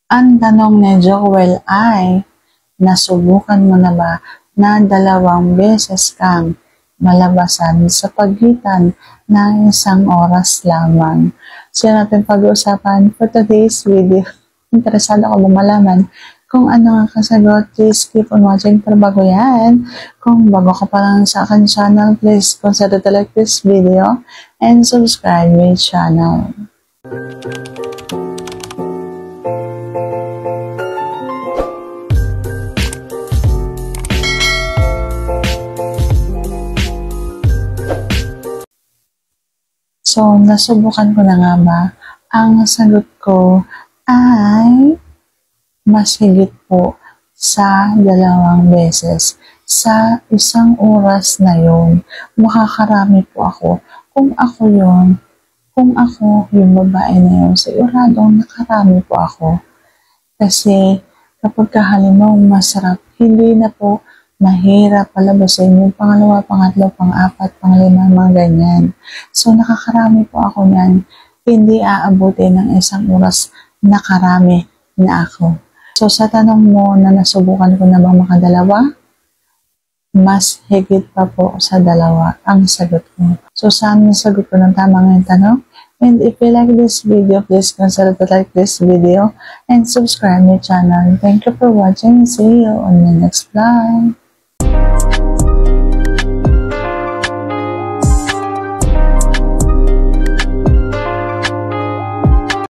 Ang tanong ni Joel ay, nasubukan mo na ba na 2 beses kang malabasan sa pagitan ng 1 oras lamang? So yun natin pag-uusapan for today's video. Interesado ako bang malaman kung ano ang kasagot. Please keep on watching para bago yan. Kung bago ka pa lang sa akin channel, please consider to like this video and subscribe my channel. So, nasubukan ko na nga ba? Ang sagot ko ay mas higit po sa 2 beses. Sa 1 oras na yun, makakarami po ako. Kung ako yung babae na yun, siguradong nakarami po ako. Kasi kapag halimbawa masarap, hindi na po mahirap palabasin yung pangalawa, pangatlo, pang-4, pang-5, mga ganyan. So, nakakarami po ako niyan. Hindi aabuti ng 1 oras, nakarami na ako. So, sa tanong mo na nasubukan ko na bang makadalawa, mas higit pa po sa 2 ang sagot ko. So, saan yung sagot ko ng tama ngayong tanong? And if you like this video, please consider to like this video and subscribe my channel. Thank you for watching. See you on the next vlog.